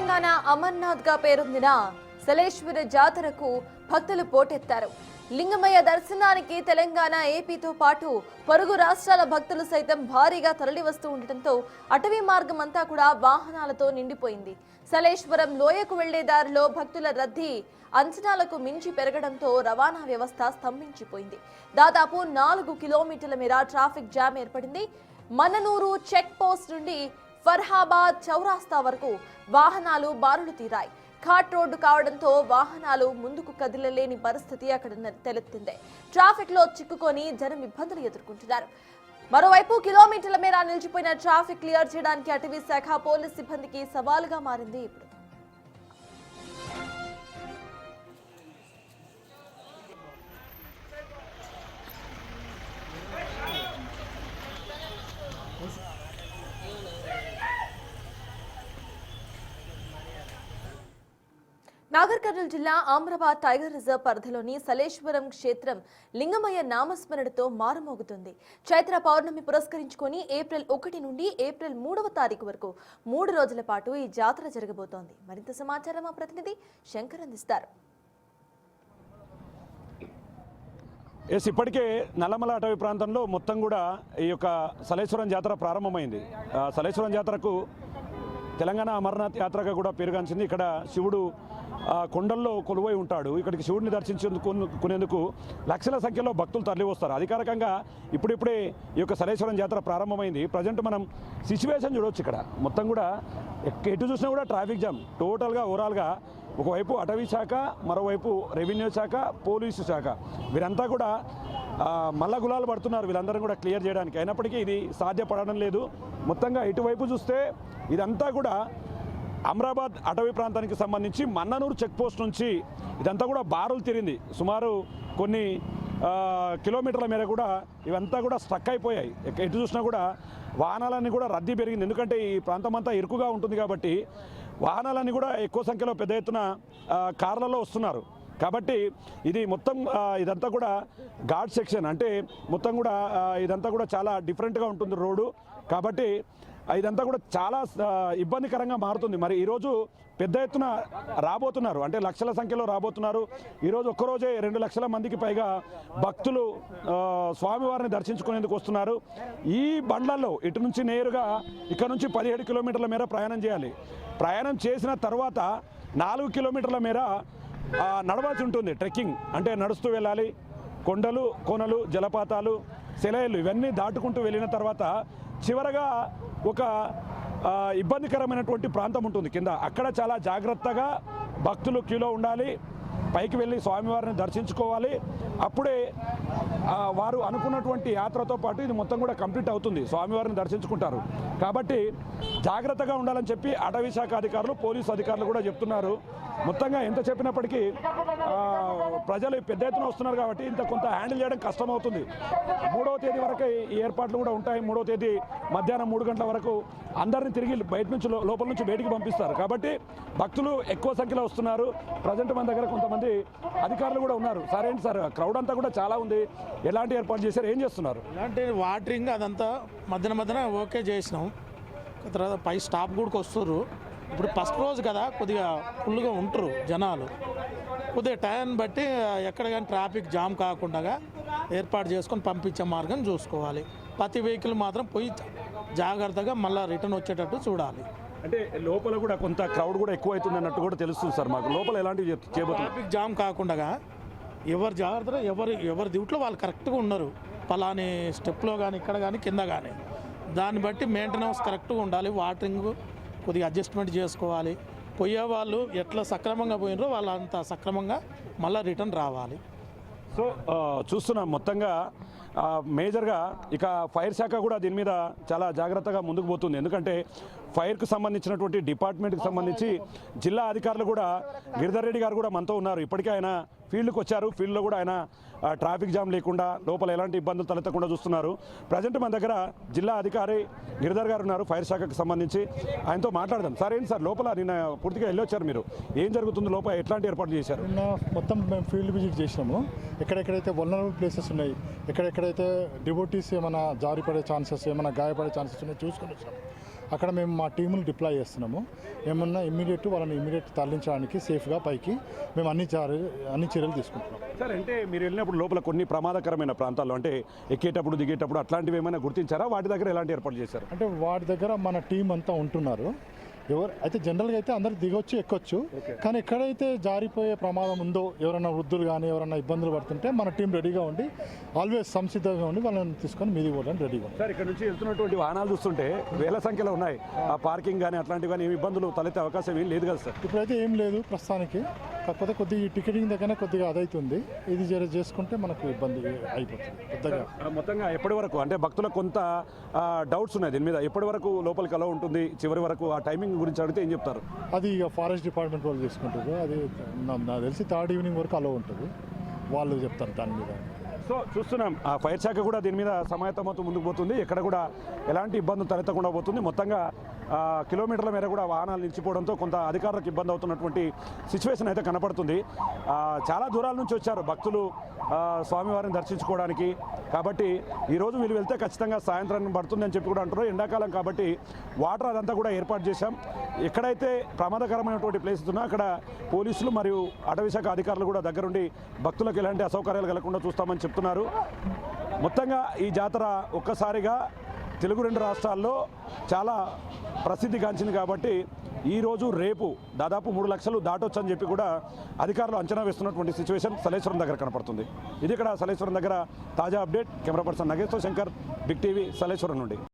తెలంగాణ అమర్నాథ్ గా పేరొందిన సలేశ్వర జాతరకు భక్తులు పోటెత్తారు. లింగమయ్య దర్శనానికి తెలంగాణ, ఏపీతో పాటు పొరుగు రాష్ట్రాల భక్తులు సైతం భారీగా తరలివస్తూ ఉండటంతో అటవీ మార్గం అంతా కూడా వాహనాలతో నిండిపోయింది. సలేశ్వరం లోయకు వెళ్లే దారిలో భక్తుల రద్దీ అంచనాలకు మించి పెరగడంతో రవాణా వ్యవస్థ స్తంభించిపోయింది. దాదాపు 4 కిలోమీటర్ల మేర ట్రాఫిక్ జామ్ ఏర్పడింది. మన్ననూరు చెక్ పోస్ట్ నుండి ఫర్హాబాద్ చౌరాస్తా వరకు వాహనాలు బారులు తీరాయి. ఘాట్ రోడ్డు కావడంతో వాహనాలు ముందుకు కదిలలేని పరిస్థితి అక్కడ తలెత్తింది. ట్రాఫిక్ లో చిక్కుకొని జనం ఇబ్బందులు ఎదుర్కొంటున్నారు. మరోవైపు కిలోమీటర్ల మేర నిలిచిపోయిన ట్రాఫిక్ క్లియర్ చేయడానికి అటవీ శాఖ పోలీస్ సిబ్బందికి సవాలుగా మారింది. ఇప్పుడు నాగర్ కర్నూలు జిల్లా ఆమ్రాబాద్ టైగర్ రిజర్వ్ పరిధిలోని సలేశ్వరం క్షేత్రం లింగమయ్య నామస్మరణతో మారుమోగుతుంది. చైత్ర పౌర్ణమి పురస్కరించుకొని ఏప్రిల్ 1 నుండి ఏప్రిల్ 3వ తారీఖు వరకు 3 రోజుల పాటు ఈ జాతర జరగబోతోంది. మరింత సమాచారం మా ప్రతినిధి శంకర్ అందిస్తారు. ఇప్పటికే నల్లమల అటవీ ప్రాంతంలో మొత్తం కూడా ఈ యొక్క సలేశ్వరం జాతర ప్రారంభమైంది. సలేశ్వరం జాతరకు తెలంగాణ అమర్నాథ్ యాత్రగా కూడా పేరుగాంచింది. ఇక్కడ శివుడు కొండల్లో కొలువై ఉంటాడు. ఇక్కడికి శివుడిని దర్శించుకునేందుకు లక్షల సంఖ్యలో భక్తులు తరలి వస్తారు. అధికారికంగా ఇప్పుడిప్పుడే ఈ యొక్క సలేశ్వరం జాతర ప్రారంభమైంది. ప్రజెంట్ మనం సిచ్యువేషన్ చూడవచ్చు. ఇక్కడ మొత్తం కూడా ఎటు చూసినా కూడా ట్రాఫిక్ జామ్ టోటల్గా ఓవరాల్గా. ఒకవైపు అటవీ శాఖ, మరోవైపు రెవెన్యూ శాఖ, పోలీసు శాఖ వీరంతా కూడా మల్ల గులాలు పడుతున్నారు వీళ్ళందరూ కూడా క్లియర్ చేయడానికి. అయినప్పటికీ ఇది సాధ్యపడడం లేదు. మొత్తంగా ఇటువైపు చూస్తే ఇదంతా కూడా అమ్రాబాద్ అటవీ ప్రాంతానికి సంబంధించి మన్ననూరు చెక్ పోస్ట్ నుంచి ఇదంతా కూడా బారులు తిరిగింది. సుమారు కొన్ని కిలోమీటర్ల మేర కూడా ఇవంతా కూడా స్ట్రక్ అయిపోయాయి. ఎటు చూసినా కూడా వాహనాలన్నీ కూడా రద్దీ పెరిగింది. ఎందుకంటే ఈ ప్రాంతం అంతా ఇరుకుగా ఉంటుంది కాబట్టి వాహనాలన్నీ కూడా ఎక్కువ సంఖ్యలో పెద్ద ఎత్తున కార్లలో వస్తున్నారు. కాబట్టి ఇది మొత్తం ఇదంతా కూడా ఘాట్ సెక్షన్, అంటే మొత్తం కూడా ఇదంతా కూడా చాలా డిఫరెంట్గా ఉంటుంది రోడ్డు. కాబట్టి ఇదంతా కూడా చాలా ఇబ్బందికరంగా మారుతుంది. మరి ఈరోజు పెద్ద ఎత్తున రాబోతున్నారు, అంటే లక్షల సంఖ్యలో రాబోతున్నారు. ఈరోజు ఒక్కరోజే 2 లక్షల మందికి పైగా భక్తులు స్వామివారిని దర్శించుకునేందుకు వస్తున్నారు. ఈ బండ్లలో ఇటు నుంచి నేరుగా ఇక్కడ నుంచి 17 కిలోమీటర్ల మేర ప్రయాణం చేయాలి. ప్రయాణం చేసిన తర్వాత 4 కిలోమీటర్ల మేర నడవాల్సి ఉంటుంది. ట్రెక్కింగ్ అంటే నడుస్తూ వెళ్ళాలి. కొండలు, కోనలు, జలపాతాలు, సెలయేళ్ళు ఇవన్నీ దాటుకుంటూ వెళ్ళిన తర్వాత చివరగా ఒక ఇబ్బందికరమైనటువంటి ప్రాంతం ఉంటుంది కింద. అక్కడ చాలా జాగ్రత్తగా భక్తులు క్యూలో ఉండాలి. పైకి వెళ్ళి స్వామివారిని దర్శించుకోవాలి. అప్పుడే వారు అనుకున్నటువంటి యాత్రతో పాటు ఇది మొత్తం కూడా కంప్లీట్ అవుతుంది. స్వామివారిని దర్శించుకుంటారు. కాబట్టి జాగ్రత్తగా ఉండాలని చెప్పి అటవీ శాఖ అధికారులు, పోలీసు అధికారులు కూడా చెప్తున్నారు. మొత్తంగా ఎంత చెప్పినప్పటికీ ప్రజలు పెద్ద ఎత్తున వస్తున్నారు కాబట్టి ఇంత కొంత హ్యాండిల్ చేయడం కష్టమవుతుంది. 3వ తేదీ వరకు ఈ ఏర్పాట్లు కూడా ఉంటాయి. 3వ తేదీ మధ్యాహ్నం 3 గంటల వరకు అందరినీ తిరిగి బయట నుంచి లోపల నుంచి బయటికి పంపిస్తారు. కాబట్టి భక్తులు ఎక్కువ సంఖ్యలో వస్తున్నారు. ప్రజెంట్ మన దగ్గర కొంతమంది అధికారులు కూడా ఉన్నారు. సార్ ఏంటి సార్, క్రౌడ్ అంతా కూడా చాలా ఉంది, ఎలాంటి ఏర్పాటు చేశారు, ఏం చేస్తున్నారు? ఇలాంటి వాటరింగ్ అదంతా మధ్యన ఓకే చేసినాం. తర్వాత పై స్టాప్ కూడా వస్తున్నారు. ఇప్పుడు ఫస్ట్ రోజు కదా, కొద్దిగా ఫుల్గా ఉంటారు జనాలు. కొద్దిగా టైం బట్టి ఎక్కడ కానీ ట్రాఫిక్ జామ్ కాకుండా ఏర్పాటు చేసుకొని పంపించే మార్గం చూసుకోవాలి. ప్రతి వెహికల్ మాత్రం పోయి జాగ్రత్తగా మళ్ళీ రిటర్న్ వచ్చేటట్టు చూడాలి. అంటే లోపల కూడా కొంత క్రౌడ్ కూడా ఎక్కువ అవుతుంది అన్నట్టు కూడా తెలుస్తుంది సార్ మాకు. లోపల ఎలాంటివి చేయబోతున్నారు? ట్రాఫిక్ జామ్ కాకుండా ఎవరు జాగ్రత్తగా ఎవరి డ్యూటీలో వాళ్ళు కరెక్ట్గా ఉన్నారు. పలాని స్టెప్లో కానీ, ఇక్కడ కానీ, కింద కానీ, దాన్ని బట్టి మెయింటెనెన్స్ కరెక్ట్గా ఉండాలి. వాటరింగ్ కొద్దిగా అడ్జస్ట్మెంట్ చేసుకోవాలి. పోయే వాళ్ళు ఎట్లా సక్రమంగా పోయినారో వాళ్ళు అంత సక్రమంగా మళ్ళీ రిటర్న్ రావాలి. సో చూస్తున్నాం మొత్తంగా మేజర్గా ఇక ఫైర్ శాఖ కూడా దీని మీద చాలా జాగ్రత్తగా ముందుకు పోతుంది. ఎందుకంటే ఫైర్కు సంబంధించినటువంటి డిపార్ట్మెంట్కి సంబంధించి జిల్లా అధికారులు కూడా, గిరిధర్ రెడ్డి గారు కూడా మనతో ఉన్నారు. ఇప్పటికే ఆయన ఫీల్డ్కి వచ్చారు. ఫీల్డ్లో కూడా ఆయన ట్రాఫిక్ జామ్ లేకుండా, లోపల ఎలాంటి ఇబ్బందులు తలెత్తకుండా చూస్తున్నారు. ప్రజెంట్ మన దగ్గర జిల్లా అధికారి గిరిధర్ గారు ఉన్నారు, ఫైర్ శాఖకు సంబంధించి. ఆయనతో మాట్లాడదాం. సార్ ఏంటి సార్, లోపల నిన్న పూర్తిగా వెళ్ళొచ్చారు మీరు, ఏం జరుగుతుంది లోపల, ఎట్లాంటి ఏర్పాట్లు చేశారు? నిన్న మొత్తం మేము ఫీల్డ్ విజిట్ చేసినాము. ఎక్కడెక్కడైతే వల్నరబుల్ ప్లేసెస్ ఉన్నాయి, ఎక్కడెక్కడైతే డివోటీస్ ఏమైనా జారిపడే ఛాన్సెస్, ఏమైనా గాయపడే ఛాన్సెస్ ఉన్నాయో చూసుకొని వచ్చాము. అక్కడ మేము మా టీములు డిప్లాయ్ చేస్తున్నాము. ఏమన్నా వాళ్ళని ఇమ్మీడియట్ తరలించడానికి సేఫ్గా పైకి మేము అన్ని చర్యలు తీసుకుంటున్నాం. సార్, అంటే మీరు వెళ్ళినప్పుడు లోపల కొన్ని ప్రమాదకరమైన ప్రాంతాల్లో అంటే ఎక్కేటప్పుడు దిగేటప్పుడు అట్లాంటివి ఏమైనా గుర్తించారా? వాటి దగ్గర ఎలాంటి ఏర్పాటు చేశారు? అంటే వాటి దగ్గర మన టీం అంతా ఉంటున్నారు. అయితే జనరల్గా అయితే అందరు దిగొచ్చు ఎక్కొచ్చు, కానీ ఎక్కడైతే జారిపోయే ప్రమాదం ఉందో, ఎవరైనా వృద్ధులు కానీ ఎవరైనా ఇబ్బందులు పడుతుంటే మన టీం రెడీగా ఉండి ఆల్వేస్ సంసిద్ధంగా ఉండి వాళ్ళని తీసుకొని మీది పోవడానికి రెడీగా ఉంది. సార్, ఇక్కడ నుంచి వెళ్తున్నటువంటి వాహనాలు చూస్తుంటే వేల సంఖ్యలో ఉన్నాయి. ఆ పార్కింగ్ కానీ అట్లాంటివి కానీ ఏమి ఇబ్బందులు తలెత్తే అవకాశం ఏం లేదు కదా సార్? ఇప్పుడైతే ఏం లేదు ప్రస్తుతానికి. కాకపోతే కొద్దిగా టికెటింగ్ దగ్గర కొద్దిగా అదైతుంది. ఇది చేసుకుంటే మనకు ఇబ్బంది అయిపోతుంది పెద్దగా. మొత్తంగా ఎప్పటి వరకు అంటే భక్తులకు కొంత డౌట్స్ ఉన్నాయి దీని మీద, ఎప్పటి వరకు లోపలికి అలా ఉంటుంది, చివరి వరకు ఆ టైమింగ్ గురించి అడిగితే ఏం చెప్తారు? అది ఇక ఫారెస్ట్ డిపార్ట్మెంట్ వాళ్ళు తీసుకుంటారు. అది నాకు తెలిసి 3rd ఈవినింగ్ వరకు అలో ఉంటుంది, వాళ్ళు చెప్తారు దాని మీద. సో చూస్తున్నాం, ఆ ఫైర్ శాఖ కూడా దీని మీద సమాయత్తమవుతూ ముందుకు పోతుంది. ఎక్కడ కూడా ఎలాంటి ఇబ్బందులు తలెత్తకుండా పోతుంది. మొత్తంగా కిలోమీటర్ల మేర కూడా వాహనాలు నిలిచిపోవడంతో కొంత అధికారులకు ఇబ్బంది అవుతున్నటువంటి సిచ్యువేషన్ అయితే కనపడుతుంది. చాలా దూరాల నుంచి వచ్చారు భక్తులు స్వామివారిని దర్శించుకోవడానికి. కాబట్టి ఈరోజు వీళ్ళు వెళ్తే ఖచ్చితంగా సాయంత్రం పడుతుందని చెప్పి కూడా అంటున్నారు. ఎండాకాలం కాబట్టి వాటర్ అదంతా కూడా ఏర్పాటు చేశాం. ఎక్కడైతే ప్రమాదకరమైనటువంటి ప్లేసెస్ ఉన్నా అక్కడ పోలీసులు మరియు అటవీ శాఖ అధికారులు కూడా దగ్గరుండి భక్తులకు ఎలాంటి అసౌకర్యాలు కలగకుండా చూస్తామని చెప్తున్నారు. మొత్తంగా ఈ జాతర ఒక్కసారిగా తెలుగు 2 రాష్ట్రాల్లో చాలా ప్రసిద్ధిగాంచింది కాబట్టి ఈరోజు రేపు దాదాపు 3 లక్షలు దాటొచ్చని చెప్పి కూడా అధికారులు అంచనా వేస్తున్నటువంటి సిచ్యువేషన్ సలేశ్వరం దగ్గర కనపడుతుంది. ఇది ఇక్కడ సలేశ్వరం దగ్గర తాజా update. Camera person Nageshwar Shankar, big TV, Saleshwaram నుండి.